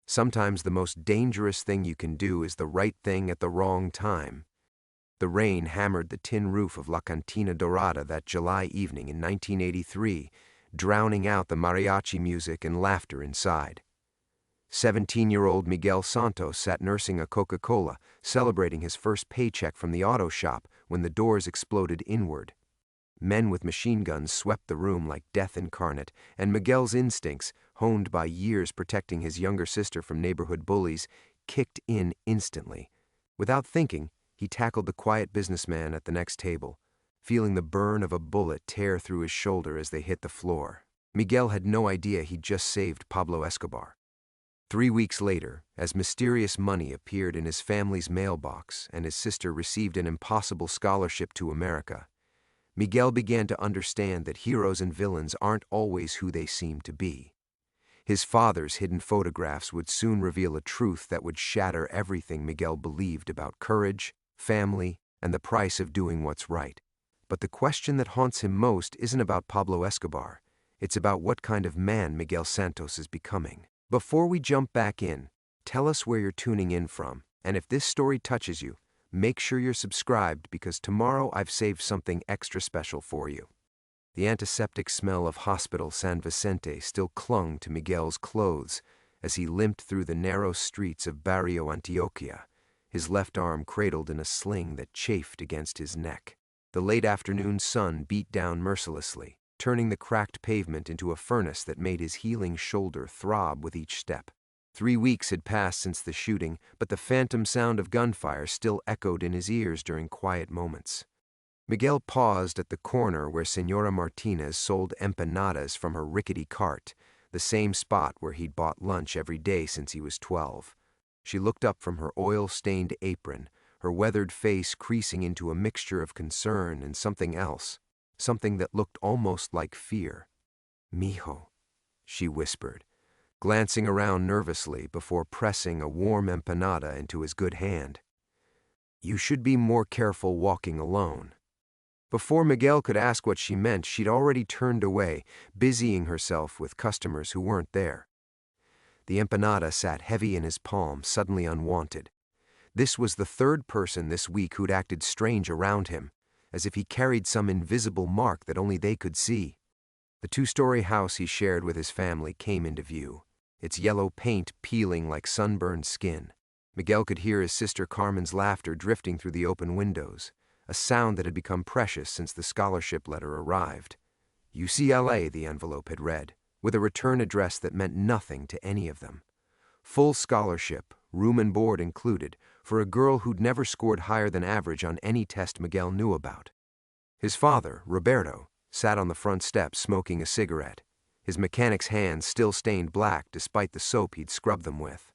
Sometimes the most dangerous thing you can do is the right thing at the wrong time. The rain hammered the tin roof of La Cantina Dorada that July evening in 1983, drowning out the mariachi music and laughter inside. 17-year-old Miguel Santos sat nursing a Coca-Cola, celebrating his first paycheck from the auto shop when the doors exploded inward. Men with machine guns swept the room like death incarnate, and Miguel's instincts, honed by years protecting his younger sister from neighborhood bullies, kicked in instantly. Without thinking, he tackled the quiet businessman at the next table, feeling the burn of a bullet tear through his shoulder as they hit the floor. Miguel had no idea he'd just saved Pablo Escobar. 3 weeks later, as mysterious money appeared in his family's mailbox and his sister received an impossible scholarship to America, Miguel began to understand that heroes and villains aren't always who they seem to be. His father's hidden photographs would soon reveal a truth that would shatter everything Miguel believed about courage, family, and the price of doing what's right. But the question that haunts him most isn't about Pablo Escobar. It's about what kind of man Miguel Santos is becoming. Before we jump back in, tell us where you're tuning in from, and if this story touches you, make sure you're subscribed because tomorrow I've saved something extra special for you. The antiseptic smell of Hospital San Vicente still clung to Miguel's clothes as he limped through the narrow streets of Barrio Antioquia, his left arm cradled in a sling that chafed against his neck. The late afternoon sun beat down mercilessly, turning the cracked pavement into a furnace that made his healing shoulder throb with each step. 3 weeks had passed since the shooting, but the phantom sound of gunfire still echoed in his ears during quiet moments. Miguel paused at the corner where Señora Martinez sold empanadas from her rickety cart, the same spot where he'd bought lunch every day since he was 12. She looked up from her oil-stained apron, her weathered face creasing into a mixture of concern and something else, something that looked almost like fear. "Mijo," she whispered, glancing around nervously before pressing a warm empanada into his good hand. "You should be more careful walking alone." Before Miguel could ask what she meant, she'd already turned away, busying herself with customers who weren't there. The empanada sat heavy in his palm, suddenly unwanted. This was the third person this week who'd acted strange around him, as if he carried some invisible mark that only they could see. The 2-story house he shared with his family came into view, its yellow paint peeling like sunburned skin. Miguel could hear his sister Carmen's laughter drifting through the open windows, a sound that had become precious since the scholarship letter arrived. UCLA, the envelope had read, with a return address that meant nothing to any of them. Full scholarship, room and board included, for a girl who'd never scored higher than average on any test Miguel knew about. His father, Roberto, sat on the front steps smoking a cigarette, his mechanic's hands still stained black despite the soap he'd scrubbed them with.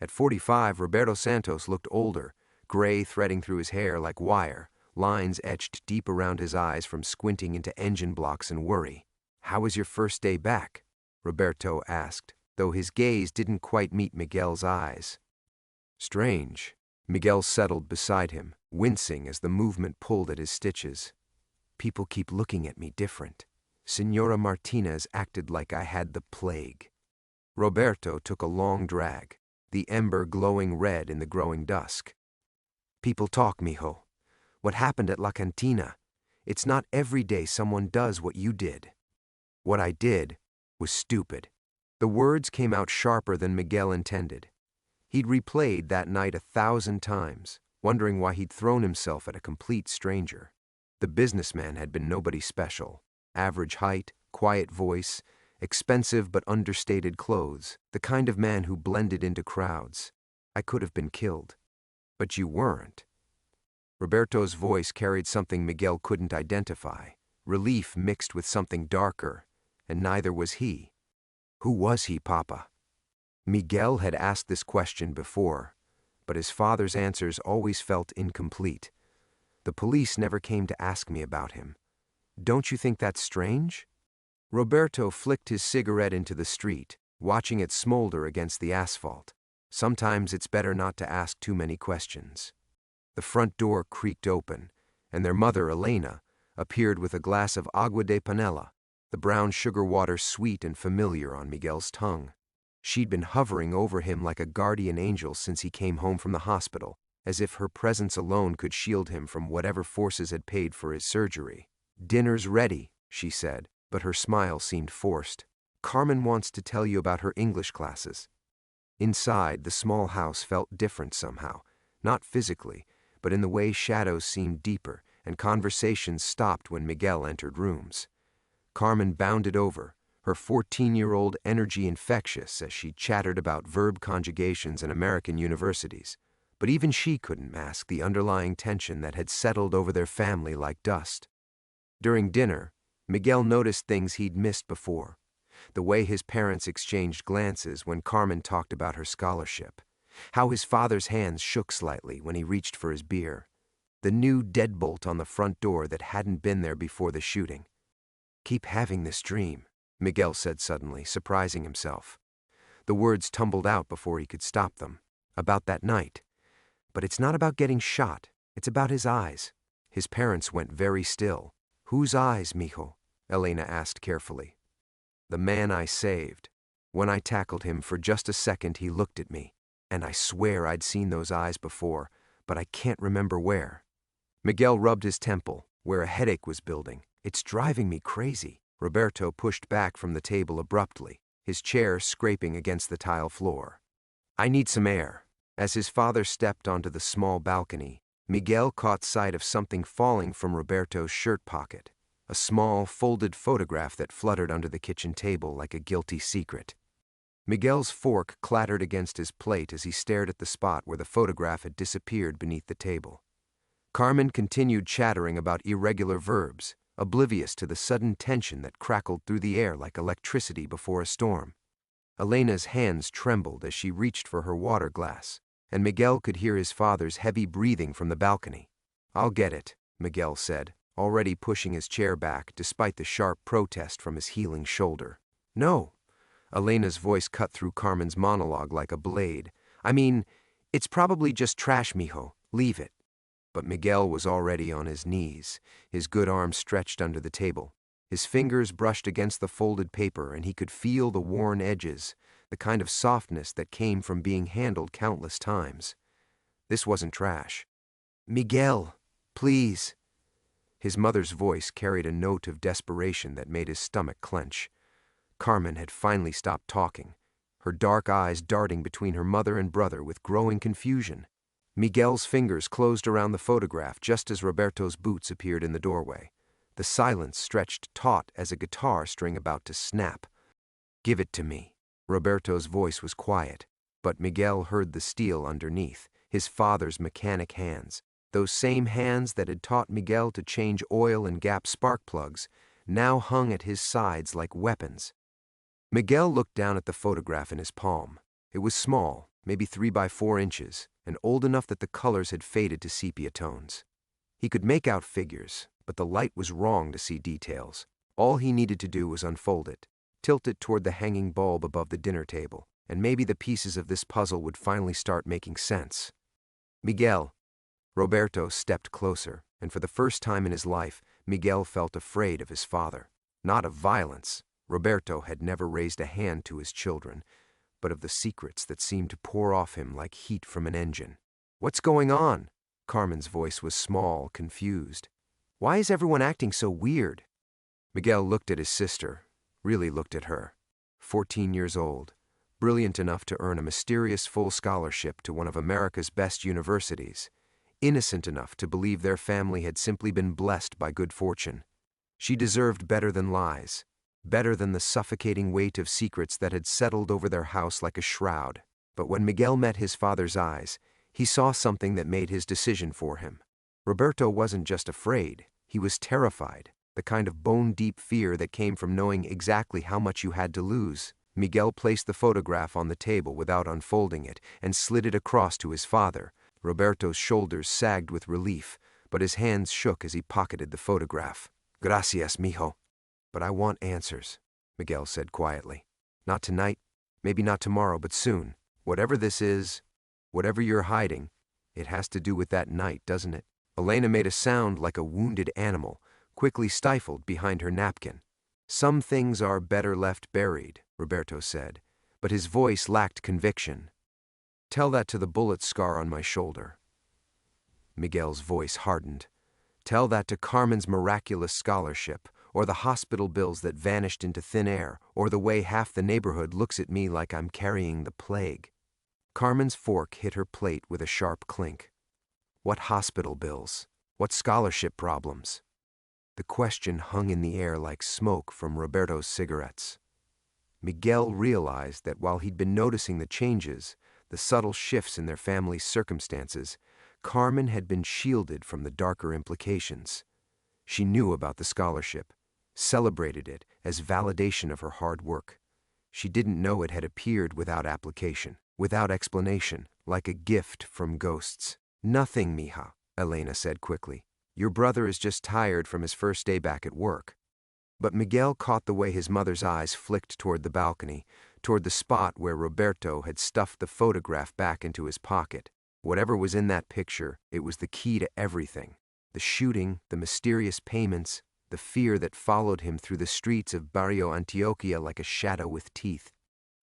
At 45, Roberto Santos looked older, gray threading through his hair like wire, lines etched deep around his eyes from squinting into engine blocks and worry. "How was your first day back?" Roberto asked, though his gaze didn't quite meet Miguel's eyes. "Strange." Miguel settled beside him, wincing as the movement pulled at his stitches. "People keep looking at me different. Señora Martinez acted like I had the plague." Roberto took a long drag, the ember glowing red in the growing dusk. "People talk, mijo. What happened at La Cantina? It's not every day someone does what you did." "What I did was stupid." The words came out sharper than Miguel intended. He'd replayed that night 1,000 times, wondering why he'd thrown himself at a complete stranger. The businessman had been nobody special. Average height, quiet voice, expensive but understated clothes, the kind of man who blended into crowds. "I could have been killed. But you weren't." Roberto's voice carried something Miguel couldn't identify, relief mixed with something darker, and neither was he. Who was he, Papa? Miguel had asked this question before, but his father's answers always felt incomplete. "The police never came to ask me about him. Don't you think that's strange?" Roberto flicked his cigarette into the street, watching it smolder against the asphalt. Sometimes it's better not to ask too many questions. The front door creaked open, and their mother, Elena, appeared with a glass of agua de panela, the brown sugar water sweet and familiar on Miguel's tongue. She'd been hovering over him like a guardian angel since he came home from the hospital, as if her presence alone could shield him from whatever forces had paid for his surgery. "Dinner's ready," she said, but her smile seemed forced. "Carmen wants to tell you about her English classes." Inside, the small house felt different somehow, not physically, but in the way shadows seemed deeper and conversations stopped when Miguel entered rooms. Carmen bounded over, her 14-year-old energy infectious as she chattered about verb conjugations and American universities. But even she couldn't mask the underlying tension that had settled over their family like dust. During dinner, Miguel noticed things he'd missed before. The way his parents exchanged glances when Carmen talked about her scholarship. How his father's hands shook slightly when he reached for his beer. The new deadbolt on the front door that hadn't been there before the shooting. "Keep having this dream," Miguel said suddenly, surprising himself. The words tumbled out before he could stop them. About that night. But it's not about getting shot. It's about his eyes. His parents went very still. "Whose eyes, mijo?" Elena asked carefully. "The man I saved. When I tackled him for just a second, he looked at me. And I swear I'd seen those eyes before, but I can't remember where." Miguel rubbed his temple, where a headache was building. "It's driving me crazy." Roberto pushed back from the table abruptly, his chair scraping against the tile floor. "I need some air." As his father stepped onto the small balcony, Miguel caught sight of something falling from Roberto's shirt pocket, a small, folded photograph that fluttered under the kitchen table like a guilty secret. Miguel's fork clattered against his plate as he stared at the spot where the photograph had disappeared beneath the table. Carmen continued chattering about irregular verbs, oblivious to the sudden tension that crackled through the air like electricity before a storm. Elena's hands trembled as she reached for her water glass, and Miguel could hear his father's heavy breathing from the balcony. "I'll get it," Miguel said, already pushing his chair back despite the sharp protest from his healing shoulder. "No." Elena's voice cut through Carmen's monologue like a blade. "I mean, it's probably just trash, mijo. Leave it." But Miguel was already on his knees, his good arm stretched under the table. His fingers brushed against the folded paper, and he could feel the worn edges, the kind of softness that came from being handled countless times. This wasn't trash. "Miguel, please." His mother's voice carried a note of desperation that made his stomach clench. Carmen had finally stopped talking, her dark eyes darting between her mother and brother with growing confusion. Miguel's fingers closed around the photograph just as Roberto's boots appeared in the doorway. The silence stretched taut as a guitar string about to snap. "Give it to me." Roberto's voice was quiet, but Miguel heard the steel underneath, his father's mechanic hands. Those same hands that had taught Miguel to change oil and gap spark plugs now hung at his sides like weapons. Miguel looked down at the photograph in his palm. It was small, maybe 3 by 4 inches, and old enough that the colors had faded to sepia tones. He could make out figures, but the light was wrong to see details. All he needed to do was unfold it, tilt it toward the hanging bulb above the dinner table, and maybe the pieces of this puzzle would finally start making sense. "Miguel." Roberto stepped closer, and for the first time in his life, Miguel felt afraid of his father. Not of violence. Roberto had never raised a hand to his children, but of the secrets that seemed to pour off him like heat from an engine. "What's going on?" Carmen's voice was small, confused. "Why is everyone acting so weird?" Miguel looked at his sister, really looked at her. 14 years old, brilliant enough to earn a mysterious full scholarship to one of America's best universities, innocent enough to believe their family had simply been blessed by good fortune. She deserved better than lies, better than the suffocating weight of secrets that had settled over their house like a shroud. But when Miguel met his father's eyes, he saw something that made his decision for him. Roberto wasn't just afraid, he was terrified, the kind of bone-deep fear that came from knowing exactly how much you had to lose. Miguel placed the photograph on the table without unfolding it and slid it across to his father. Roberto's shoulders sagged with relief, but his hands shook as he pocketed the photograph. "Gracias, mijo." "But I want answers," Miguel said quietly. "Not tonight, maybe not tomorrow, but soon. Whatever this is, whatever you're hiding, it has to do with that night, doesn't it?" Elena made a sound like a wounded animal, quickly stifled behind her napkin. "Some things are better left buried," Roberto said, but his voice lacked conviction. "Tell that to the bullet scar on my shoulder." Miguel's voice hardened. "Tell that to Carmen's miraculous scholarship, or the hospital bills that vanished into thin air, or the way half the neighborhood looks at me like I'm carrying the plague." Carmen's fork hit her plate with a sharp clink. What hospital bills? What scholarship problems? The question hung in the air like smoke from Roberto's cigarettes. Miguel realized that while he'd been noticing the changes, the subtle shifts in their family's circumstances, Carmen had been shielded from the darker implications. She knew about the scholarship, celebrated it as validation of her hard work. She didn't know it had appeared without application, without explanation, like a gift from ghosts. "Nothing, mija," Elena said quickly. "Your brother is just tired from his first day back at work." But Miguel caught the way his mother's eyes flicked toward the balcony, toward the spot where Roberto had stuffed the photograph back into his pocket. Whatever was in that picture, it was the key to everything. The shooting, the mysterious payments, the fear that followed him through the streets of Barrio Antioquia like a shadow with teeth.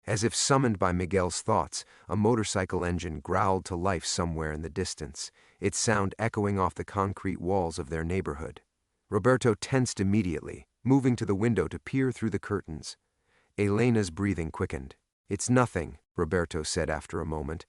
As if summoned by Miguel's thoughts, a motorcycle engine growled to life somewhere in the distance, its sound echoing off the concrete walls of their neighborhood. Roberto tensed immediately, moving to the window to peer through the curtains. Elena's breathing quickened. "It's nothing," Roberto said after a moment,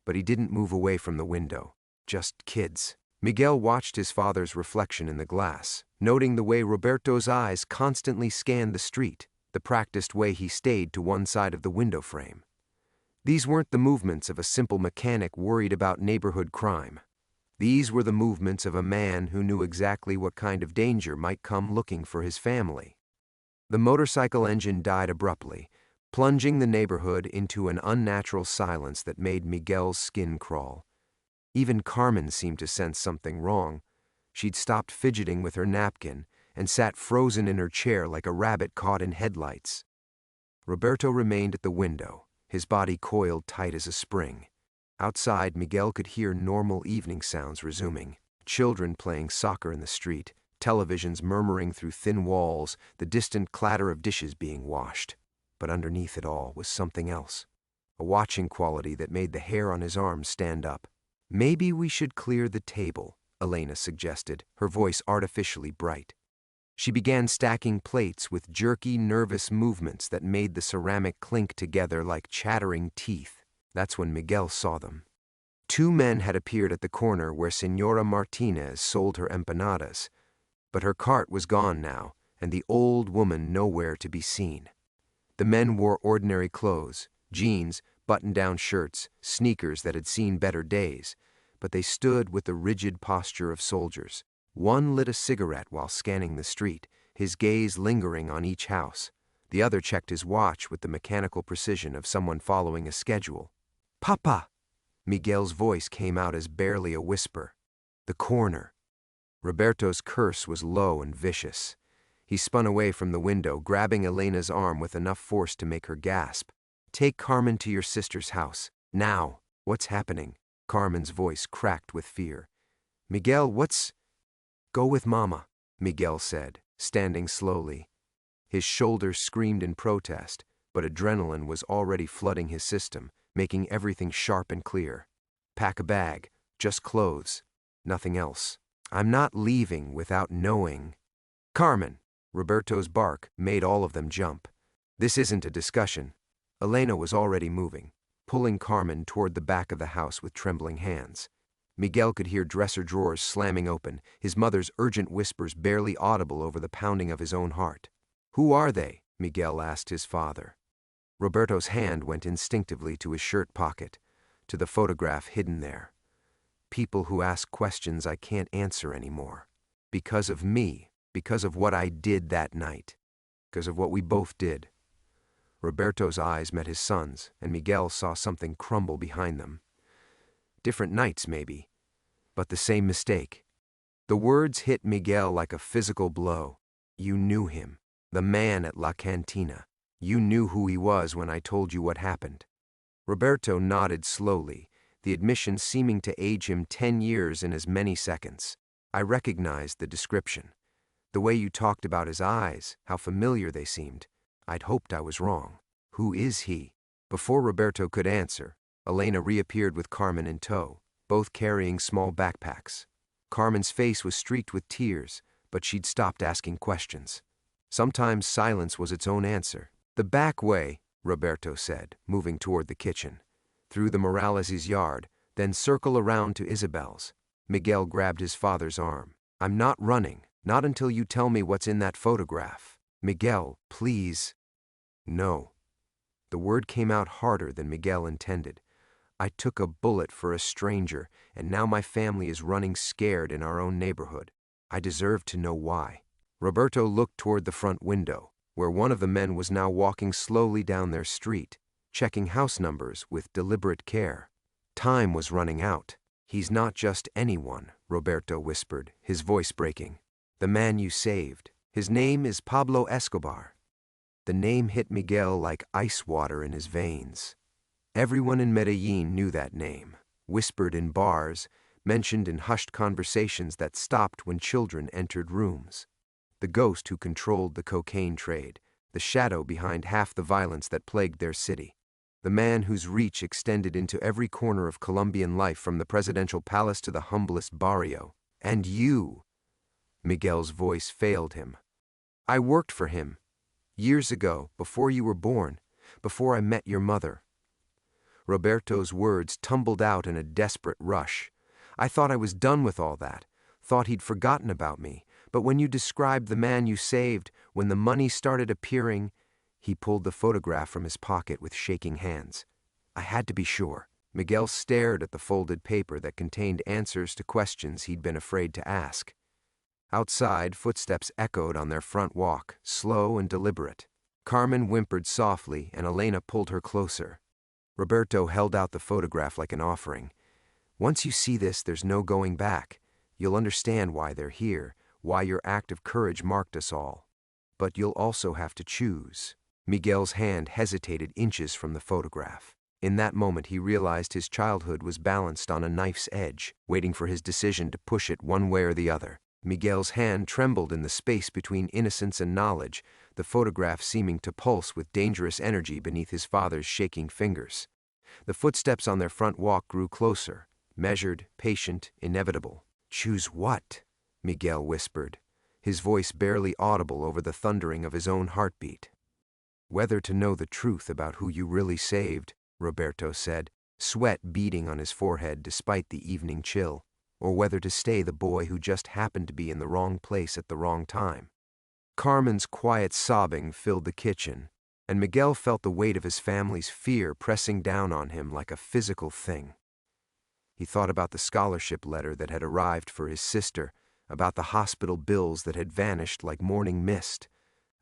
but he didn't move away from the window. "Just kids." Miguel watched his father's reflection in the glass, noting the way Roberto's eyes constantly scanned the street, the practiced way he stayed to one side of the window frame. These weren't the movements of a simple mechanic worried about neighborhood crime. These were the movements of a man who knew exactly what kind of danger might come looking for his family. The motorcycle engine died abruptly, plunging the neighborhood into an unnatural silence that made Miguel's skin crawl. Even Carmen seemed to sense something wrong. She'd stopped fidgeting with her napkin and sat frozen in her chair like a rabbit caught in headlights. Roberto remained at the window, his body coiled tight as a spring. Outside, Miguel could hear normal evening sounds resuming. Children playing soccer in the street, televisions murmuring through thin walls, the distant clatter of dishes being washed. But underneath it all was something else, a watching quality that made the hair on his arms stand up. "Maybe we should clear the table," Elena suggested, her voice artificially bright. She began stacking plates with jerky, nervous movements that made the ceramic clink together like chattering teeth. That's when Miguel saw them. Two men had appeared at the corner where Señora Martinez sold her empanadas, but her cart was gone now, and the old woman nowhere to be seen. The men wore ordinary clothes, jeans, button-down shirts, sneakers that had seen better days, but they stood with the rigid posture of soldiers. One lit a cigarette while scanning the street, his gaze lingering on each house. The other checked his watch with the mechanical precision of someone following a schedule. "Papa!" Miguel's voice came out as barely a whisper. "The corner." Roberto's curse was low and vicious. He spun away from the window, grabbing Elena's arm with enough force to make her gasp. "Take Carmen to your sister's house. Now!" "What's happening?" Carmen's voice cracked with fear. "Miguel, what's—" "Go with Mama," Miguel said, standing slowly. His shoulders screamed in protest, but adrenaline was already flooding his system, making everything sharp and clear. "Pack a bag, just clothes, nothing else." "I'm not leaving without knowing." "Carmen!" Roberto's bark made all of them jump. "This isn't a discussion." Elena was already moving, pulling Carmen toward the back of the house with trembling hands. Miguel could hear dresser drawers slamming open, his mother's urgent whispers barely audible over the pounding of his own heart. "Who are they?" Miguel asked his father. Roberto's hand went instinctively to his shirt pocket, to the photograph hidden there. "People who ask questions I can't answer anymore. Because of me, because of what I did that night, because of what we both did." Roberto's eyes met his son's, and Miguel saw something crumble behind them. Different nights, maybe, but the same mistake. The words hit Miguel like a physical blow. "You knew him, the man at La Cantina. You knew who he was when I told you what happened." Roberto nodded slowly, the admission seeming to age him 10 years in as many seconds. "I recognized the description. The way you talked about his eyes, how familiar they seemed. I'd hoped I was wrong. Who is he?" Before Roberto could answer, Elena reappeared with Carmen in tow, both carrying small backpacks. Carmen's face was streaked with tears, but she'd stopped asking questions. Sometimes silence was its own answer. "The back way," Roberto said, moving toward the kitchen. "Through the Morales' yard, then circle around to Isabel's." Miguel grabbed his father's arm. "I'm not running, not until you tell me what's in that photograph. Miguel, please." "No." The word came out harder than Miguel intended. "I took a bullet for a stranger, and now my family is running scared in our own neighborhood. I deserve to know why." Roberto looked toward the front window, where one of the men was now walking slowly down their street, checking house numbers with deliberate care. Time was running out. "He's not just anyone," Roberto whispered, his voice breaking. "The man you saved. His name is Pablo Escobar." The name hit Miguel like ice water in his veins. Everyone in Medellin knew that name, whispered in bars, mentioned in hushed conversations that stopped when children entered rooms. The ghost who controlled the cocaine trade, the shadow behind half the violence that plagued their city. The man whose reach extended into every corner of Colombian life from the presidential palace to the humblest barrio. "And you," Miguel's voice failed him. "I worked for him. Years ago, before you were born, before I met your mother." Roberto's words tumbled out in a desperate rush. "I thought I was done with all that, thought he'd forgotten about me, but when you described the man you saved, when the money started appearing—" He pulled the photograph from his pocket with shaking hands. "I had to be sure." Miguel stared at the folded paper that contained answers to questions he'd been afraid to ask. Outside, footsteps echoed on their front walk, slow and deliberate. Carmen whimpered softly, and Elena pulled her closer. Roberto held out the photograph like an offering. "Once you see this, there's no going back. You'll understand why they're here, why your act of courage marked us all. But you'll also have to choose." Miguel's hand hesitated inches from the photograph. In that moment he realized his childhood was balanced on a knife's edge, waiting for his decision to push it one way or the other. Miguel's hand trembled in the space between innocence and knowledge, the photograph seeming to pulse with dangerous energy beneath his father's shaking fingers. The footsteps on their front walk grew closer, measured, patient, inevitable. "Choose what?" Miguel whispered, his voice barely audible over the thundering of his own heartbeat. "Whether to know the truth about who you really saved," Roberto said, sweat beading on his forehead despite the evening chill, "or whether to stay the boy who just happened to be in the wrong place at the wrong time." Carmen's quiet sobbing filled the kitchen, and Miguel felt the weight of his family's fear pressing down on him like a physical thing. He thought about the scholarship letter that had arrived for his sister, about the hospital bills that had vanished like morning mist,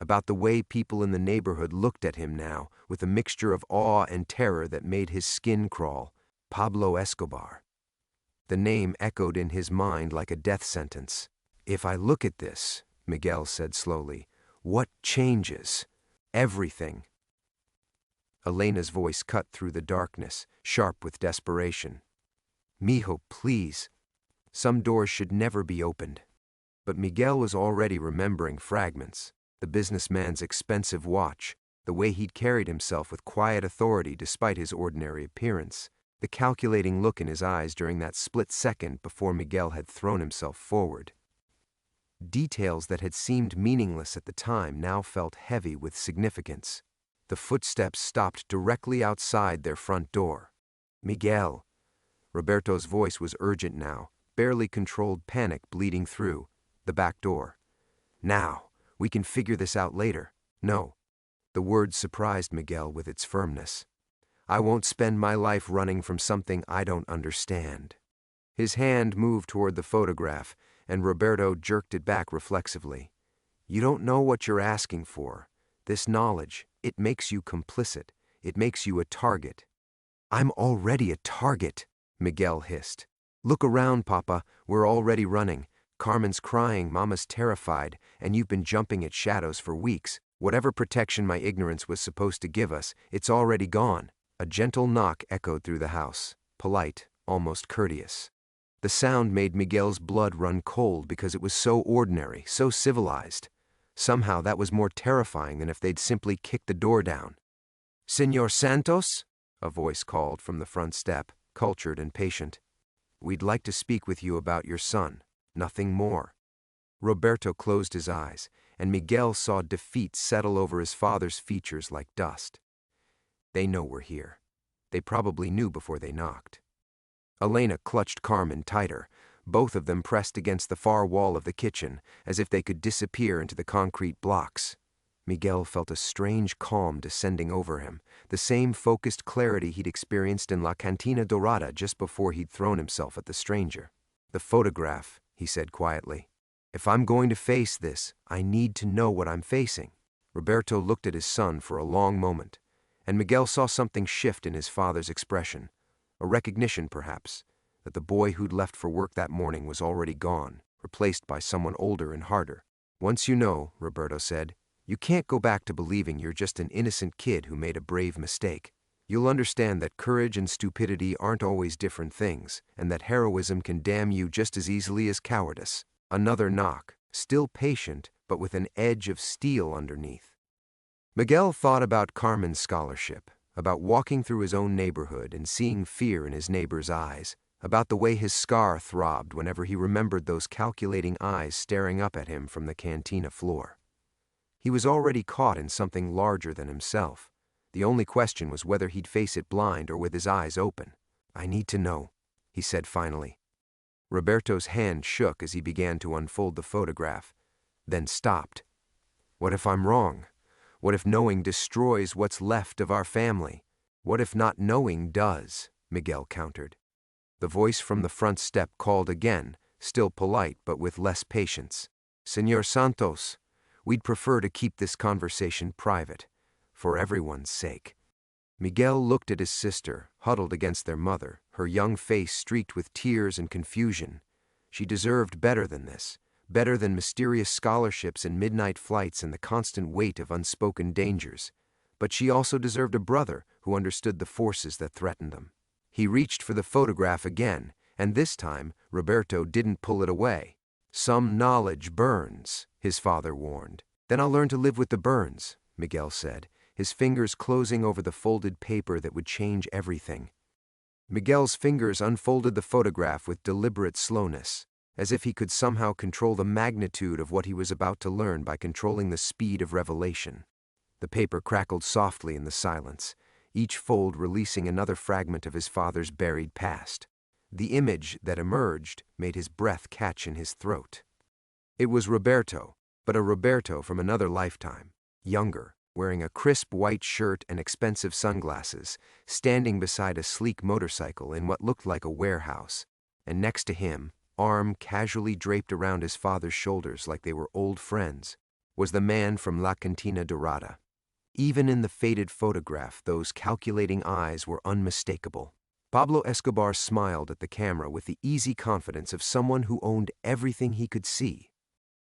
about the way people in the neighborhood looked at him now with a mixture of awe and terror that made his skin crawl. Pablo Escobar. The name echoed in his mind like a death sentence. "If I look at this," Miguel said slowly, "what changes?" "Everything." Elena's voice cut through the darkness, sharp with desperation. "Mijo, please. Some doors should never be opened." But Miguel was already remembering fragments: the businessman's expensive watch, the way he'd carried himself with quiet authority despite his ordinary appearance, the calculating look in his eyes during that split second before Miguel had thrown himself forward. Details that had seemed meaningless at the time now felt heavy with significance. The footsteps stopped directly outside their front door. "Miguel." Roberto's voice was urgent now, barely controlled panic bleeding through. "The back door. Now. We can figure this out later." "No." The word surprised Miguel with its firmness. "I won't spend my life running from something I don't understand." His hand moved toward the photograph, and Roberto jerked it back reflexively. "You don't know what you're asking for. This knowledge, it makes you complicit. It makes you a target." "I'm already a target," Miguel hissed. "Look around, Papa. We're already running. Carmen's crying, Mama's terrified, and you've been jumping at shadows for weeks. Whatever protection my ignorance was supposed to give us, it's already gone." A gentle knock echoed through the house, polite, almost courteous. The sound made Miguel's blood run cold because it was so ordinary, so civilized. Somehow that was more terrifying than if they'd simply kicked the door down. "Señor Santos?" a voice called from the front step, cultured and patient. "We'd like to speak with you about your son. Nothing more." Roberto closed his eyes, and Miguel saw defeat settle over his father's features like dust. "They know we're here. They probably knew before they knocked." Elena clutched Carmen tighter, both of them pressed against the far wall of the kitchen, as if they could disappear into the concrete blocks. Miguel felt a strange calm descending over him, the same focused clarity he'd experienced in La Cantina Dorada just before he'd thrown himself at the stranger. "The photograph," he said quietly. "If I'm going to face this, I need to know what I'm facing." Roberto looked at his son for a long moment, and Miguel saw something shift in his father's expression, a recognition, perhaps, that the boy who'd left for work that morning was already gone, replaced by someone older and harder. "Once you know," Roberto said, "you can't go back to believing you're just an innocent kid who made a brave mistake. You'll understand that courage and stupidity aren't always different things, and that heroism can damn you just as easily as cowardice." Another knock, still patient, but with an edge of steel underneath. Miguel thought about Carmen's scholarship, about walking through his own neighborhood and seeing fear in his neighbor's eyes, about the way his scar throbbed whenever he remembered those calculating eyes staring up at him from the cantina floor. He was already caught in something larger than himself. The only question was whether he'd face it blind or with his eyes open. "I need to know," he said finally. Roberto's hand shook as he began to unfold the photograph, then stopped. "What if I'm wrong? What if knowing destroys what's left of our family? What if not knowing does?" Miguel countered. The voice from the front step called again, still polite but with less patience. "Señor Santos, we'd prefer to keep this conversation private, for everyone's sake." Miguel looked at his sister, huddled against their mother, her young face streaked with tears and confusion. She deserved better than this, better than mysterious scholarships and midnight flights and the constant weight of unspoken dangers. But she also deserved a brother who understood the forces that threatened them. He reached for the photograph again, and this time Roberto didn't pull it away. "Some knowledge burns," his father warned. "Then I'll learn to live with the burns," Miguel said, his fingers closing over the folded paper that would change everything. Miguel's fingers unfolded the photograph with deliberate slowness, as if he could somehow control the magnitude of what he was about to learn by controlling the speed of revelation. The paper crackled softly in the silence, each fold releasing another fragment of his father's buried past. The image that emerged made his breath catch in his throat. It was Roberto, but a Roberto from another lifetime, younger, wearing a crisp white shirt and expensive sunglasses, standing beside a sleek motorcycle in what looked like a warehouse, and next to him, arm casually draped around his father's shoulders like they were old friends, was the man from La Cantina Dorada. Even in the faded photograph, those calculating eyes were unmistakable. Pablo Escobar smiled at the camera with the easy confidence of someone who owned everything he could see.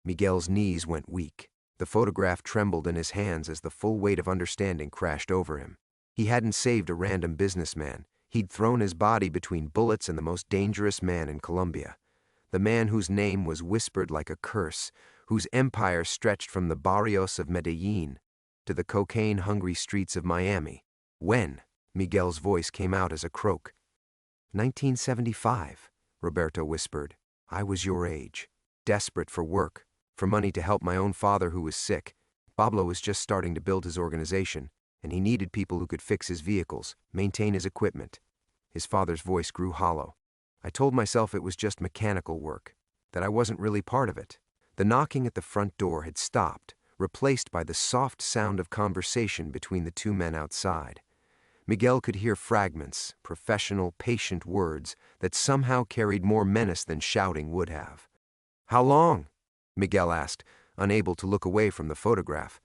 Miguel's knees went weak. The photograph trembled in his hands as the full weight of understanding crashed over him. He hadn't saved a random businessman. He'd thrown his body between bullets and the most dangerous man in Colombia. The man whose name was whispered like a curse, whose empire stretched from the barrios of Medellin to the cocaine-hungry streets of Miami. "When?" Miguel's voice came out as a croak. "1975, Roberto whispered. "I was your age, desperate for work, for money to help my own father who was sick. Pablo was just starting to build his organization, and he needed people who could fix his vehicles, maintain his equipment." His father's voice grew hollow. "I told myself it was just mechanical work, that I wasn't really part of it." The knocking at the front door had stopped, replaced by the soft sound of conversation between the two men outside. Miguel could hear fragments, professional, patient words that somehow carried more menace than shouting would have. "How long?" Miguel asked, unable to look away from the photograph.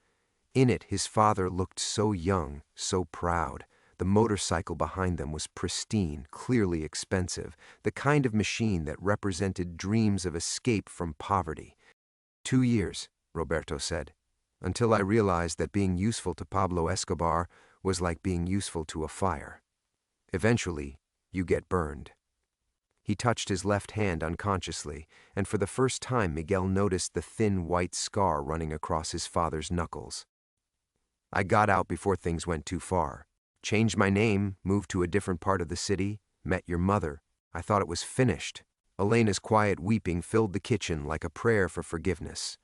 In it, his father looked so young, so proud. The motorcycle behind them was pristine, clearly expensive, the kind of machine that represented dreams of escape from poverty. 2 years, Roberto said, until I realized that being useful to Pablo Escobar was like being useful to a fire. Eventually, you get burned. He touched his left hand unconsciously, and for the first time Miguel noticed the thin white scar running across his father's knuckles. I got out before things went too far. Changed my name, moved to a different part of the city, met your mother. I thought it was finished. Elena's quiet weeping filled the kitchen like a prayer for forgiveness.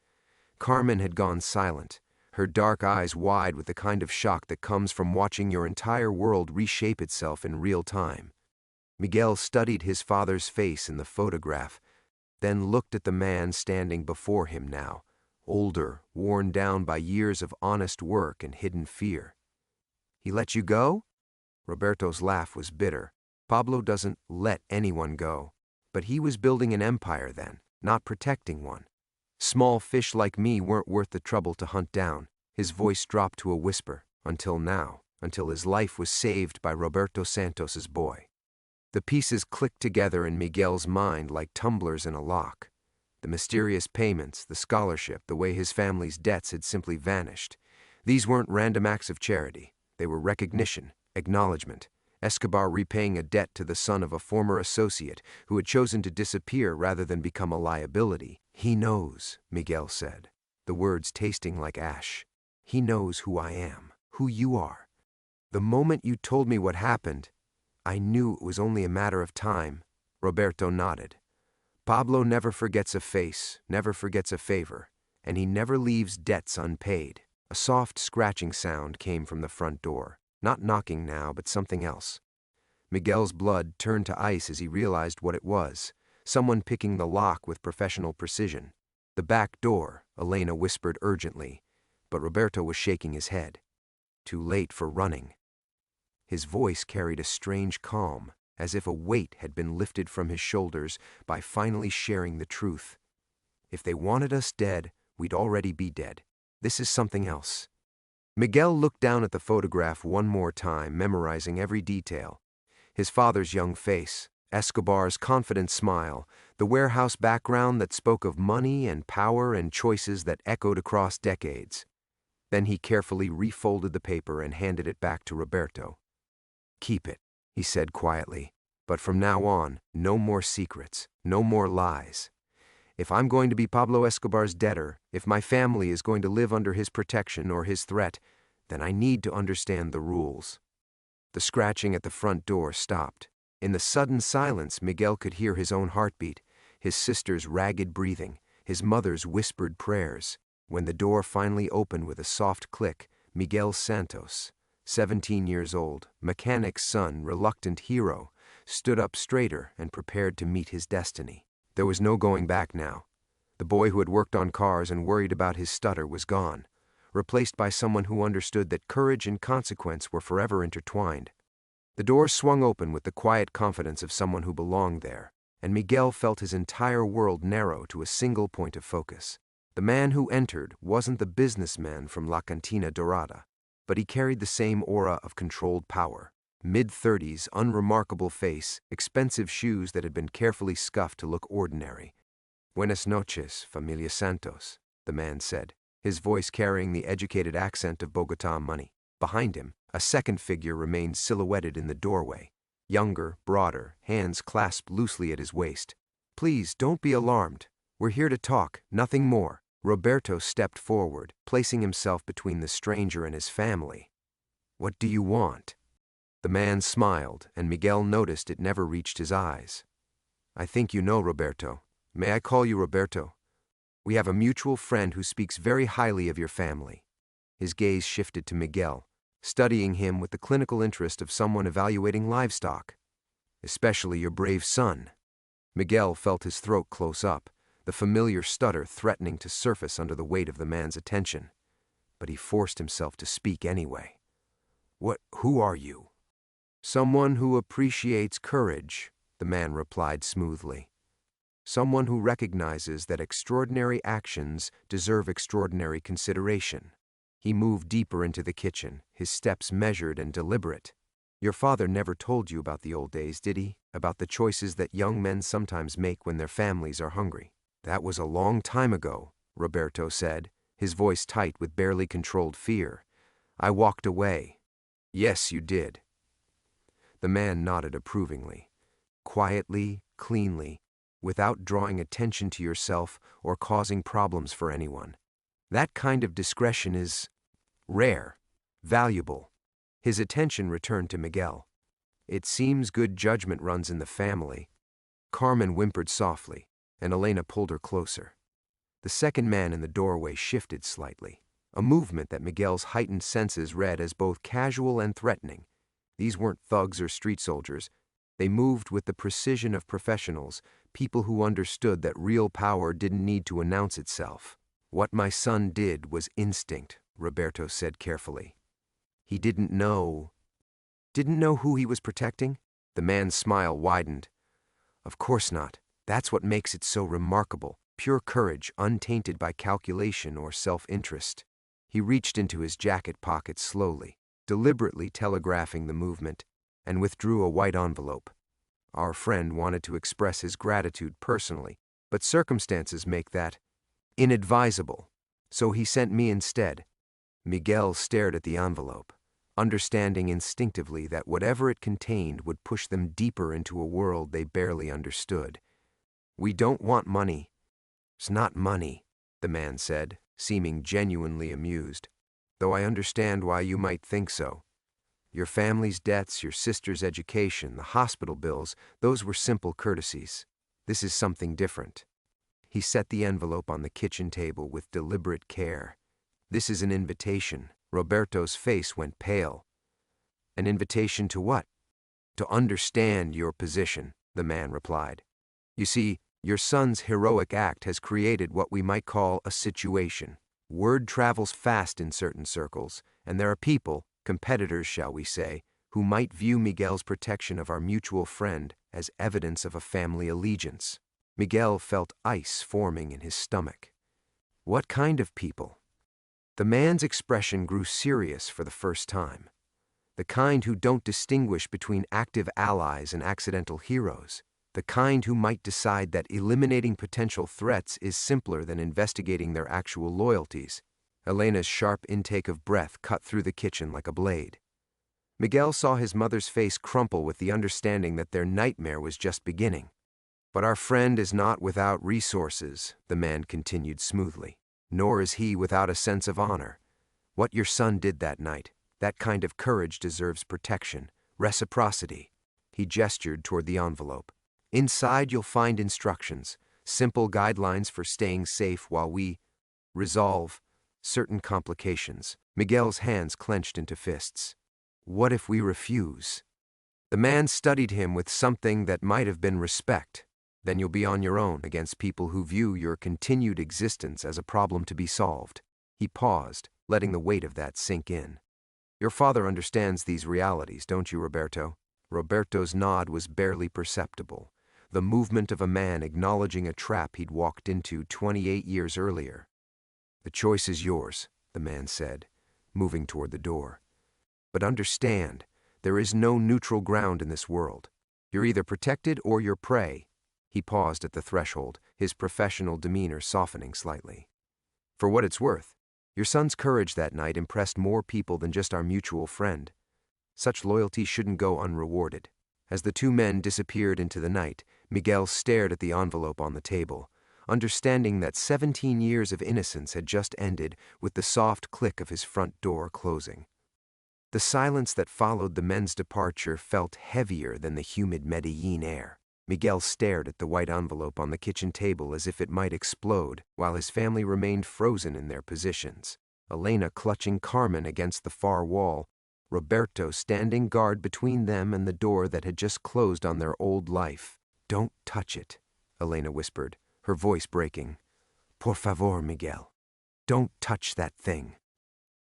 Carmen had gone silent, her dark eyes wide with the kind of shock that comes from watching your entire world reshape itself in real time. Miguel studied his father's face in the photograph, then looked at the man standing before him now, older, worn down by years of honest work and hidden fear. He let you go? Roberto's laugh was bitter. Pablo doesn't let anyone go. But he was building an empire then, not protecting one. Small fish like me weren't worth the trouble to hunt down. His voice dropped to a whisper, until now, until his life was saved by Roberto Santos's boy. The pieces clicked together in Miguel's mind like tumblers in a lock. The mysterious payments, the scholarship, the way his family's debts had simply vanished. These weren't random acts of charity. They were recognition, acknowledgement. Escobar repaying a debt to the son of a former associate who had chosen to disappear rather than become a liability. He knows, Miguel said, the words tasting like ash. He knows who I am, who you are. The moment you told me what happened, I knew it was only a matter of time. Roberto nodded. Pablo never forgets a face, never forgets a favor, and he never leaves debts unpaid. A soft scratching sound came from the front door. Not knocking now, but something else. Miguel's blood turned to ice as he realized what it was. Someone picking the lock with professional precision. The back door, Elena whispered urgently, but Roberto was shaking his head. Too late for running. His voice carried a strange calm, as if a weight had been lifted from his shoulders by finally sharing the truth. If they wanted us dead, we'd already be dead. This is something else. Miguel looked down at the photograph one more time, memorizing every detail. His father's young face, Escobar's confident smile, the warehouse background that spoke of money and power and choices that echoed across decades. Then he carefully refolded the paper and handed it back to Roberto. Keep it, he said quietly, but from now on, no more secrets, no more lies. If I'm going to be Pablo Escobar's debtor, if my family is going to live under his protection or his threat, then I need to understand the rules. The scratching at the front door stopped. In the sudden silence, Miguel could hear his own heartbeat, his sister's ragged breathing, his mother's whispered prayers. When the door finally opened with a soft click, Miguel Santos, 17 years old, mechanic's son, reluctant hero, stood up straighter and prepared to meet his destiny. There was no going back now. The boy who had worked on cars and worried about his stutter was gone, replaced by someone who understood that courage and consequence were forever intertwined. The door swung open with the quiet confidence of someone who belonged there, and Miguel felt his entire world narrow to a single point of focus. The man who entered wasn't the businessman from La Cantina Dorada, but he carried the same aura of controlled power. Mid-30s, unremarkable face, expensive shoes that had been carefully scuffed to look ordinary. Buenas noches, Familia Santos, the man said, his voice carrying the educated accent of Bogotá money. Behind him, a second figure remained silhouetted in the doorway. Younger, broader, hands clasped loosely at his waist. Please, don't be alarmed. We're here to talk, nothing more. Roberto stepped forward, placing himself between the stranger and his family. What do you want? The man smiled, and Miguel noticed it never reached his eyes. I think you know, Roberto. May I call you Roberto? We have a mutual friend who speaks very highly of your family. His gaze shifted to Miguel, studying him with the clinical interest of someone evaluating livestock. Especially your brave son. Miguel felt his throat close up, the familiar stutter threatening to surface under the weight of the man's attention. But he forced himself to speak anyway. Who are you? Someone who appreciates courage, the man replied smoothly. Someone who recognizes that extraordinary actions deserve extraordinary consideration. He moved deeper into the kitchen, his steps measured and deliberate. Your father never told you about the old days, did he? About the choices that young men sometimes make when their families are hungry. That was a long time ago, Roberto said, his voice tight with barely controlled fear. I walked away. Yes, you did. The man nodded approvingly. Quietly, cleanly, without drawing attention to yourself or causing problems for anyone. That kind of discretion is rare. Valuable. His attention returned to Miguel. It seems good judgment runs in the family. Carmen whimpered softly, and Elena pulled her closer. The second man in the doorway shifted slightly, a movement that Miguel's heightened senses read as both casual and threatening. These weren't thugs or street soldiers. They moved with the precision of professionals, people who understood that real power didn't need to announce itself. What my son did was instinct, Roberto said carefully. He didn't know who he was protecting? The man's smile widened. Of course not. That's what makes it so remarkable. Pure courage, untainted by calculation or self-interest. He reached into his jacket pocket slowly, deliberately telegraphing the movement, and withdrew a white envelope. Our friend wanted to express his gratitude personally, but circumstances make that inadvisable, so he sent me instead. Miguel stared at the envelope, understanding instinctively that whatever it contained would push them deeper into a world they barely understood. We don't want money. It's not money, the man said, seeming genuinely amused, though I understand why you might think so. Your family's debts, your sister's education, the hospital bills, those were simple courtesies. This is something different. He set the envelope on the kitchen table with deliberate care. This is an invitation. Roberto's face went pale. An invitation to what? To understand your position, the man replied. You see, your son's heroic act has created what we might call a situation. Word travels fast in certain circles, and there are people, competitors shall we say, who might view Miguel's protection of our mutual friend as evidence of a family allegiance. Miguel felt ice forming in his stomach. What kind of people? The man's expression grew serious for the first time. The kind who don't distinguish between active allies and accidental heroes. The kind who might decide that eliminating potential threats is simpler than investigating their actual loyalties. Elena's sharp intake of breath cut through the kitchen like a blade. Miguel saw his mother's face crumple with the understanding that their nightmare was just beginning. But our friend is not without resources, the man continued smoothly. Nor is he without a sense of honor. What your son did that night, that kind of courage deserves protection, reciprocity. He gestured toward the envelope. Inside you'll find instructions, simple guidelines for staying safe while we resolve certain complications. Miguel's hands clenched into fists. What if we refuse? The man studied him with something that might have been respect. Then you'll be on your own against people who view your continued existence as a problem to be solved. He paused, letting the weight of that sink in. Your father understands these realities, don't you, Roberto? Roberto's nod was barely perceptible, the movement of a man acknowledging a trap he'd walked into 28 years earlier. The choice is yours, the man said, moving toward the door. But understand, there is no neutral ground in this world. You're either protected or you're prey. He paused at the threshold, his professional demeanor softening slightly. For what it's worth, your son's courage that night impressed more people than just our mutual friend. Such loyalty shouldn't go unrewarded. As the two men disappeared into the night, Miguel stared at the envelope on the table, understanding that 17 years of innocence had just ended with the soft click of his front door closing. The silence that followed the men's departure felt heavier than the humid Medellin air. Miguel stared at the white envelope on the kitchen table as if it might explode, while his family remained frozen in their positions. Elena clutching Carmen against the far wall, Roberto standing guard between them and the door that had just closed on their old life. Don't touch it, Elena whispered, her voice breaking. Por favor, Miguel. Don't touch that thing.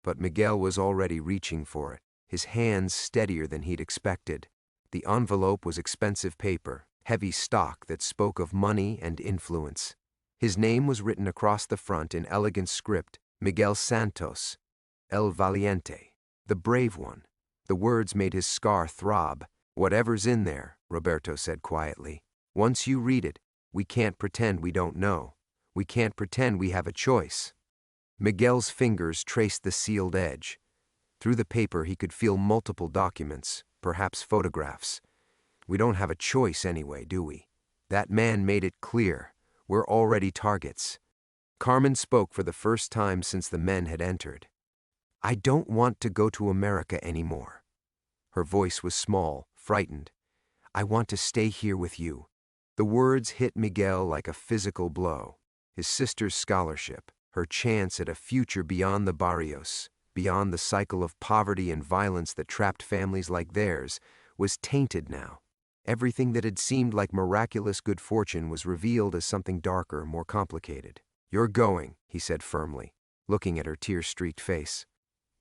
But Miguel was already reaching for it, his hands steadier than he'd expected. The envelope was expensive paper, heavy stock that spoke of money and influence. His name was written across the front in elegant script, Miguel Santos, El Valiente, the brave one. The words made his scar throb. Whatever's in there, Roberto said quietly. Once you read it, we can't pretend we don't know. We can't pretend we have a choice. Miguel's fingers traced the sealed edge. Through the paper he could feel multiple documents, perhaps photographs. We don't have a choice anyway, do we? That man made it clear. We're already targets. Carmen spoke for the first time since the men had entered. I don't want to go to America anymore. Her voice was small, frightened. I want to stay here with you. The words hit Miguel like a physical blow. His sister's scholarship, her chance at a future beyond the barrios, beyond the cycle of poverty and violence that trapped families like theirs, was tainted now. Everything that had seemed like miraculous good fortune was revealed as something darker, more complicated. You're going, he said firmly, looking at her tear-streaked face.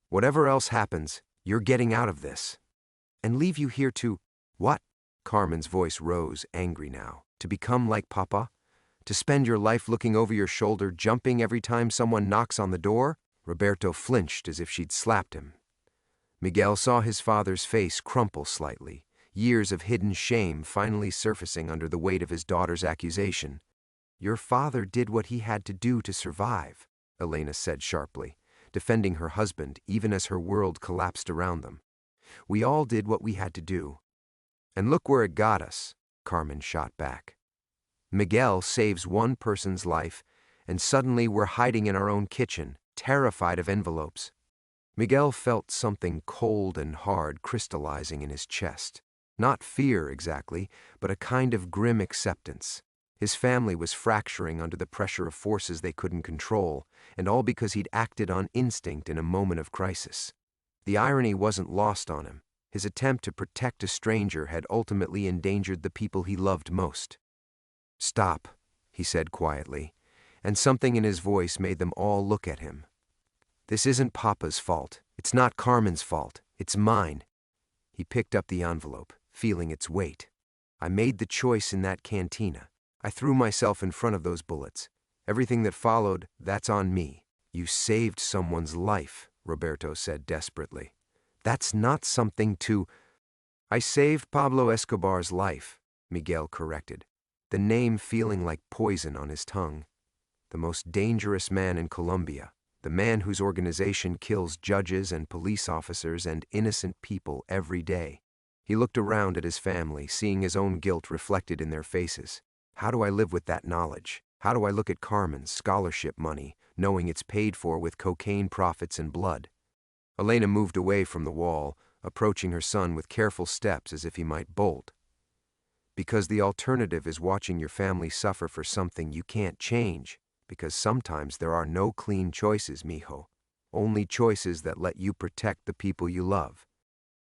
Whatever else happens, you're getting out of this. And leave you here to… What? Carmen's voice rose, angry now. To become like Papa? To spend your life looking over your shoulder, jumping every time someone knocks on the door? Roberto flinched as if she'd slapped him. Miguel saw his father's face crumple slightly, years of hidden shame finally surfacing under the weight of his daughter's accusation. Your father did what he had to do to survive, Elena said sharply, defending her husband even as her world collapsed around them. We all did what we had to do. And look where it got us, Carmen shot back. Miguel saves one person's life, and suddenly we're hiding in our own kitchen, terrified of envelopes. Miguel felt something cold and hard crystallizing in his chest. Not fear exactly, but a kind of grim acceptance. His family was fracturing under the pressure of forces they couldn't control, and all because he'd acted on instinct in a moment of crisis. The irony wasn't lost on him. His attempt to protect a stranger had ultimately endangered the people he loved most. Stop, he said quietly, and something in his voice made them all look at him. This isn't Papa's fault. It's not Carmen's fault. It's mine. He picked up the envelope, feeling its weight. I made the choice in that cantina. I threw myself in front of those bullets. Everything that followed, that's on me. You saved someone's life, Roberto said desperately. That's not something to… I saved Pablo Escobar's life, Miguel corrected, the name feeling like poison on his tongue. The most dangerous man in Colombia, the man whose organization kills judges and police officers and innocent people every day. He looked around at his family, seeing his own guilt reflected in their faces. How do I live with that knowledge? How do I look at Carmen's scholarship money, knowing it's paid for with cocaine profits and blood? Elena moved away from the wall, approaching her son with careful steps as if he might bolt. Because the alternative is watching your family suffer for something you can't change, because sometimes there are no clean choices, mijo. Only choices that let you protect the people you love.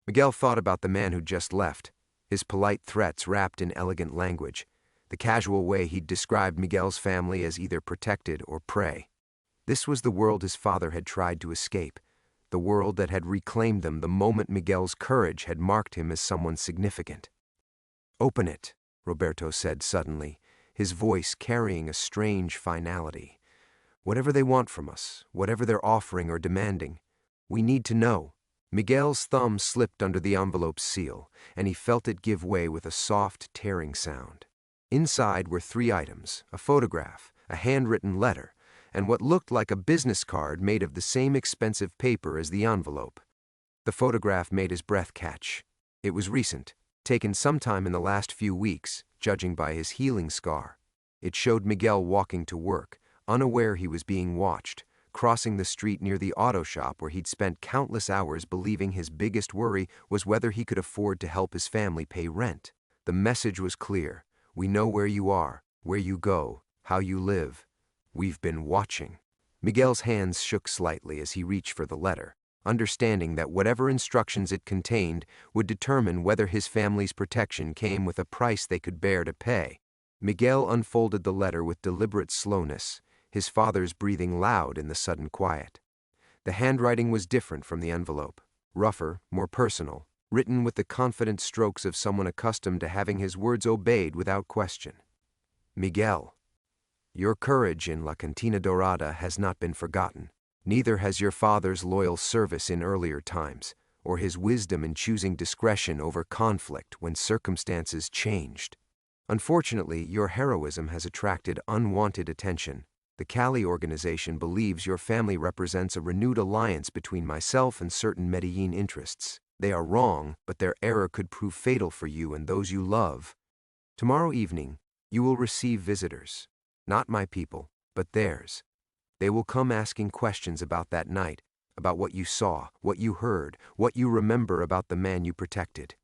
Miguel thought about the man who'd just left, his polite threats wrapped in elegant language, the casual way he'd described Miguel's family as either protected or prey. This was the world his father had tried to escape, the world that had reclaimed them the moment Miguel's courage had marked him as someone significant. Open it, Roberto said suddenly, his voice carrying a strange finality. Whatever they want from us, whatever they're offering or demanding, we need to know. Miguel's thumb slipped under the envelope's seal, and he felt it give way with a soft, tearing sound. Inside were 3 items, a photograph, a handwritten letter, and what looked like a business card made of the same expensive paper as the envelope. The photograph made his breath catch. It was recent, taken sometime in the last few weeks, judging by his healing scar. It showed Miguel walking to work, unaware he was being watched, crossing the street near the auto shop where he'd spent countless hours believing his biggest worry was whether he could afford to help his family pay rent. The message was clear. We know where you are, where you go, how you live. We've been watching. Miguel's hands shook slightly as he reached for the letter, understanding that whatever instructions it contained would determine whether his family's protection came with a price they could bear to pay. Miguel unfolded the letter with deliberate slowness, his father's breathing loud in the sudden quiet. The handwriting was different from the envelope, rougher, more personal, written with the confident strokes of someone accustomed to having his words obeyed without question. Miguel, your courage in La Cantina Dorada has not been forgotten. Neither has your father's loyal service in earlier times, or his wisdom in choosing discretion over conflict when circumstances changed. Unfortunately, your heroism has attracted unwanted attention. The Cali organization believes your family represents a renewed alliance between myself and certain Medellin interests. They are wrong, but their error could prove fatal for you and those you love. Tomorrow evening, you will receive visitors. Not my people, but theirs. They will come asking questions about that night, about what you saw, what you heard, what you remember about the man you protected.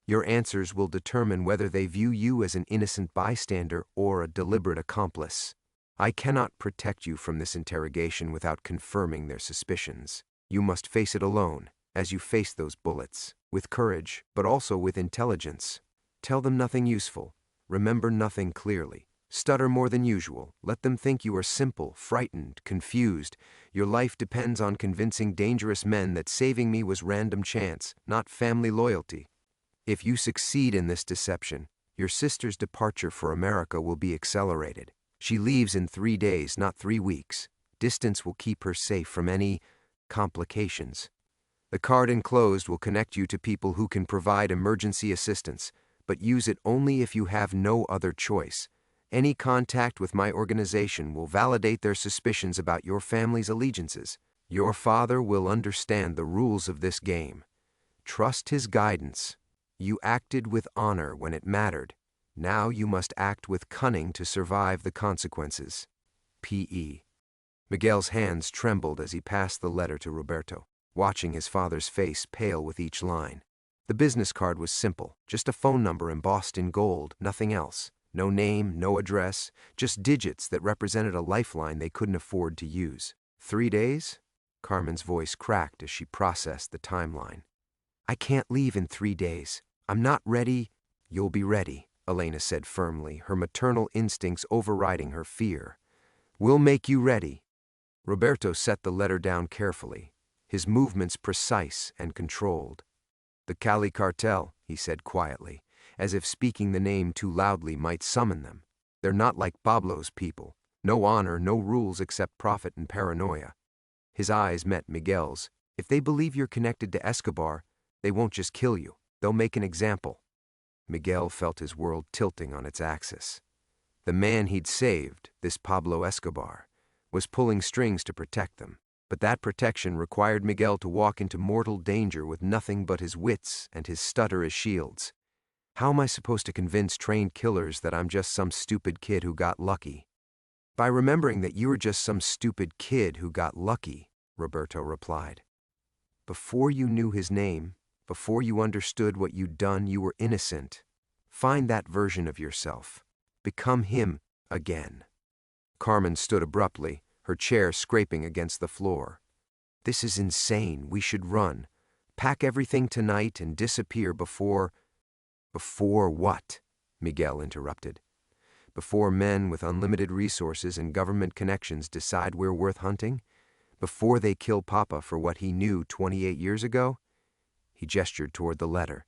Your answers will determine whether they view you as an innocent bystander or a deliberate accomplice. I cannot protect you from this interrogation without confirming their suspicions. You must face it alone, as you face those bullets, with courage, but also with intelligence. Tell them nothing useful. Remember nothing clearly. Stutter more than usual. Let them think you are simple, frightened, confused. Your life depends on convincing dangerous men that saving me was random chance, not family loyalty. If you succeed in this deception, your sister's departure for America will be accelerated. She leaves in 3 days, not 3 weeks. Distance will keep her safe from any complications. The card enclosed will connect you to people who can provide emergency assistance, but use it only if you have no other choice. Any contact with my organization will validate their suspicions about your family's allegiances. Your father will understand the rules of this game. Trust his guidance. You acted with honor when it mattered. Now you must act with cunning to survive the consequences. P.E. Miguel's hands trembled as he passed the letter to Roberto, watching his father's face pale with each line. The business card was simple, just a phone number embossed in gold, nothing else. No name, no address, just digits that represented a lifeline they couldn't afford to use. 3 days? Carmen's voice cracked as she processed the timeline. I can't leave in 3 days. I'm not ready. You'll be ready, Elena said firmly, her maternal instincts overriding her fear. We'll make you ready. Roberto set the letter down carefully, his movements precise and controlled. The Cali Cartel, he said quietly, as if speaking the name too loudly might summon them. They're not like Pablo's people. No honor, no rules except profit and paranoia. His eyes met Miguel's. If they believe you're connected to Escobar, they won't just kill you. They'll make an example. Miguel felt his world tilting on its axis. The man he'd saved, this Pablo Escobar, was pulling strings to protect them. But that protection required Miguel to walk into mortal danger with nothing but his wits and his stutter as shields. How am I supposed to convince trained killers that I'm just some stupid kid who got lucky? By remembering that you were just some stupid kid who got lucky, Roberto replied. Before you knew his name, before you understood what you'd done, you were innocent. Find that version of yourself. Become him again. Carmen stood abruptly, her chair scraping against the floor. This is insane. We should run. Pack everything tonight and disappear before... Before what? Miguel interrupted. Before men with unlimited resources and government connections decide we're worth hunting? Before they kill Papa for what he knew 28 years ago? He gestured toward the letter.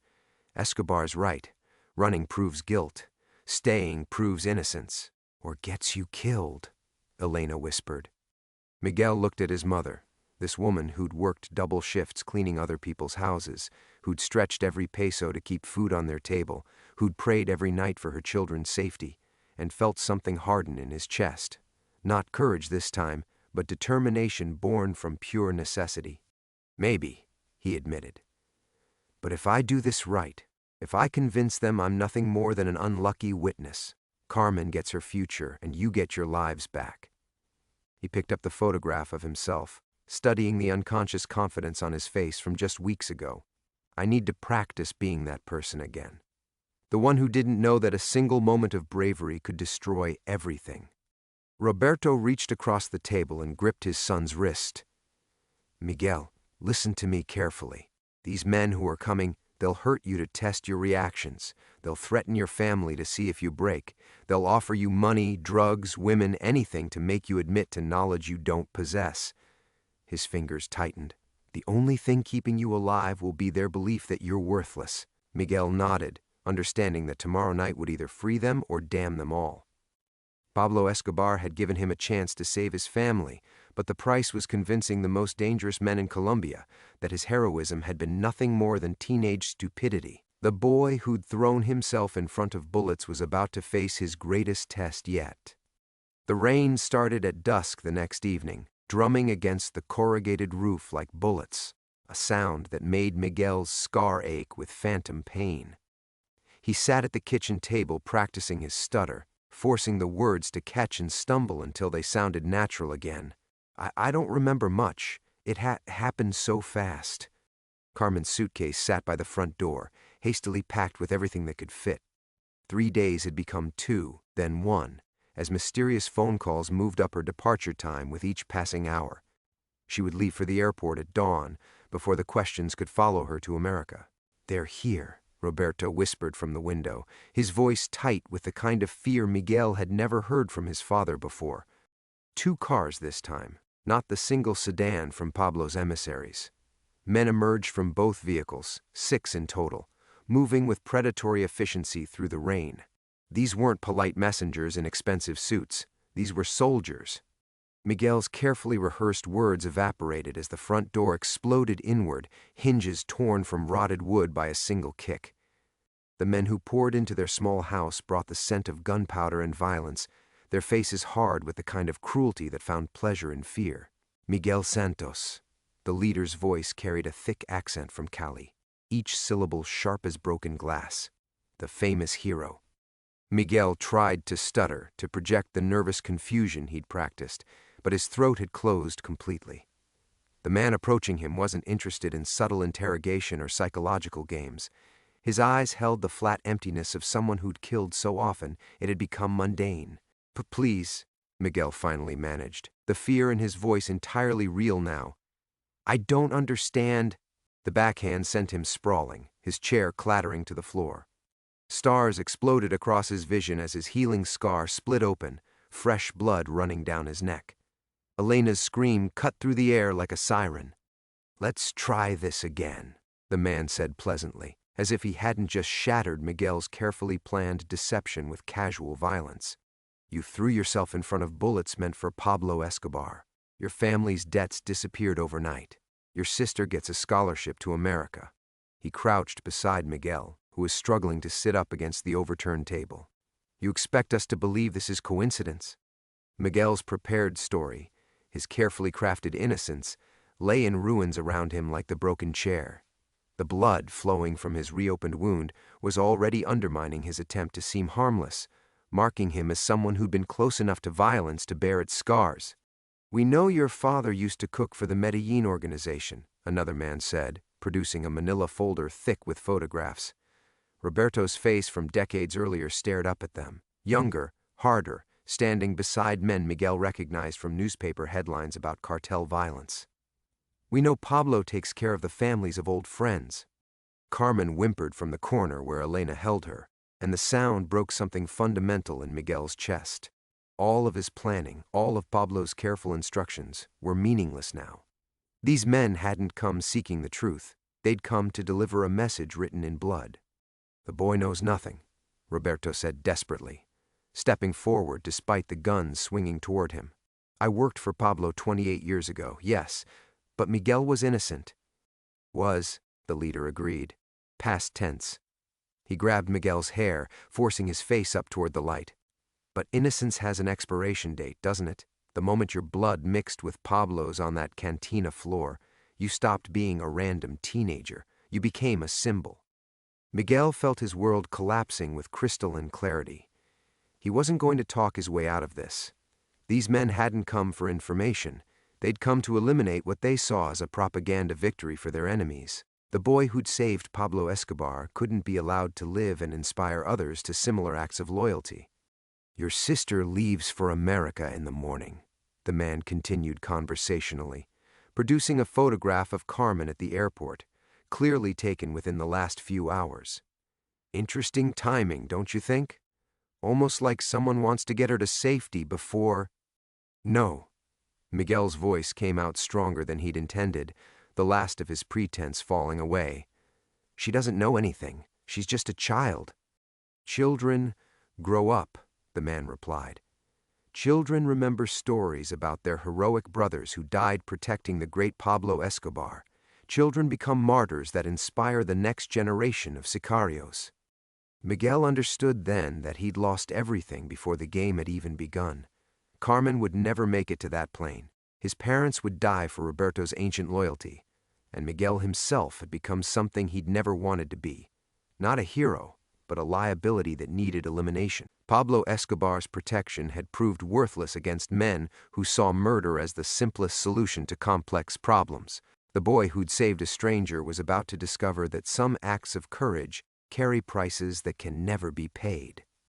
Escobar's right. Running proves guilt. Staying proves innocence. Or gets you killed, Elena whispered. Miguel looked at his mother, this woman who'd worked double shifts cleaning other people's houses, who'd stretched every peso to keep food on their table, who'd prayed every night for her children's safety, and felt something harden in his chest. Not courage this time, but determination born from pure necessity. Maybe, he admitted. But if I do this right, if I convince them I'm nothing more than an unlucky witness, Carmen gets her future and you get your lives back. He picked up the photograph of himself, studying the unconscious confidence on his face from just weeks ago. I need to practice being that person again. The one who didn't know that a single moment of bravery could destroy everything. Roberto reached across the table and gripped his son's wrist. Miguel, listen to me carefully. These men who are coming, they'll hurt you to test your reactions. They'll threaten your family to see if you break. They'll offer you money, drugs, women, anything to make you admit to knowledge you don't possess. His fingers tightened. The only thing keeping you alive will be their belief that you're worthless. Miguel nodded, understanding that tomorrow night would either free them or damn them all. Pablo Escobar had given him a chance to save his family, but the price was convincing the most dangerous men in Colombia that his heroism had been nothing more than teenage stupidity. The boy who'd thrown himself in front of bullets was about to face his greatest test yet. The rain started at dusk the next evening, drumming against the corrugated roof like bullets, a sound that made Miguel's scar ache with phantom pain. He sat at the kitchen table practicing his stutter, forcing the words to catch and stumble until they sounded natural again. I don't remember much. It happened so fast. Carmen's suitcase sat by the front door, hastily packed with everything that could fit. 3 days had become 2, then 1, as mysterious phone calls moved up her departure time with each passing hour. She would leave for the airport at dawn, before the questions could follow her to America. "They're here," Roberto whispered from the window, his voice tight with the kind of fear Miguel had never heard from his father before. 2 cars this time, not the single sedan from Pablo's emissaries. Men emerged from both vehicles, 6 in total, moving with predatory efficiency through the rain. These weren't polite messengers in expensive suits. These were soldiers. Miguel's carefully rehearsed words evaporated as the front door exploded inward, hinges torn from rotted wood by a single kick. The men who poured into their small house brought the scent of gunpowder and violence, their faces hard with the kind of cruelty that found pleasure in fear. Miguel Santos. The leader's voice carried a thick accent from Cali, each syllable sharp as broken glass. The famous hero. Miguel tried to stutter, to project the nervous confusion he'd practiced, but his throat had closed completely. The man approaching him wasn't interested in subtle interrogation or psychological games. His eyes held the flat emptiness of someone who'd killed so often it had become mundane. "Please," Miguel finally managed, the fear in his voice entirely real now. "I don't understand." The backhand sent him sprawling, his chair clattering to the floor. Stars exploded across his vision as his healing scar split open, fresh blood running down his neck. Elena's scream cut through the air like a siren. "Let's try this again," the man said pleasantly, as if he hadn't just shattered Miguel's carefully planned deception with casual violence. "You threw yourself in front of bullets meant for Pablo Escobar. Your family's debts disappeared overnight. Your sister gets a scholarship to America." He crouched beside Miguel, who was struggling to sit up against the overturned table. "You expect us to believe this is coincidence?" Miguel's prepared story, his carefully crafted innocence, lay in ruins around him like the broken chair. The blood flowing from his reopened wound was already undermining his attempt to seem harmless, marking him as someone who'd been close enough to violence to bear its scars. "We know your father used to cook for the Medellin organization," another man said, producing a manila folder thick with photographs. Roberto's face from decades earlier stared up at them, younger, harder, standing beside men Miguel recognized from newspaper headlines about cartel violence. "We know Pablo takes care of the families of old friends." Carmen whimpered from the corner where Elena held her, and the sound broke something fundamental in Miguel's chest. All of his planning, all of Pablo's careful instructions, were meaningless now. These men hadn't come seeking the truth. They'd come to deliver a message written in blood. "The boy knows nothing," Roberto said desperately, stepping forward despite the guns swinging toward him. "I worked for Pablo 28 years ago, yes, but Miguel was innocent." "Was," the leader agreed. Past tense. He grabbed Miguel's hair, forcing his face up toward the light. "But innocence has an expiration date, doesn't it? The moment your blood mixed with Pablo's on that cantina floor, you stopped being a random teenager. You became a symbol." Miguel felt his world collapsing with crystalline clarity. He wasn't going to talk his way out of this. These men hadn't come for information. They'd come to eliminate what they saw as a propaganda victory for their enemies. The boy who'd saved Pablo Escobar couldn't be allowed to live and inspire others to similar acts of loyalty. "Your sister leaves for America in the morning," the man continued conversationally, producing a photograph of Carmen at the airport, clearly taken within the last few hours. "Interesting timing, don't you think? Almost like someone wants to get her to safety before—" "No." Miguel's voice came out stronger than he'd intended, the last of his pretense falling away. "She doesn't know anything. She's just a child." "Children grow up," the man replied. "Children remember stories about their heroic brothers who died protecting the great Pablo Escobar. Children become martyrs that inspire the next generation of sicarios." Miguel understood then that he'd lost everything before the game had even begun. Carmen would never make it to that plane. His parents would die for Roberto's ancient loyalty. And Miguel himself had become something he'd never wanted to be. Not a hero, but a liability that needed elimination. Pablo Escobar's protection had proved worthless against men who saw murder as the simplest solution to complex problems. The boy who'd saved a stranger was about to discover that some acts of courage carry prices that can never be paid.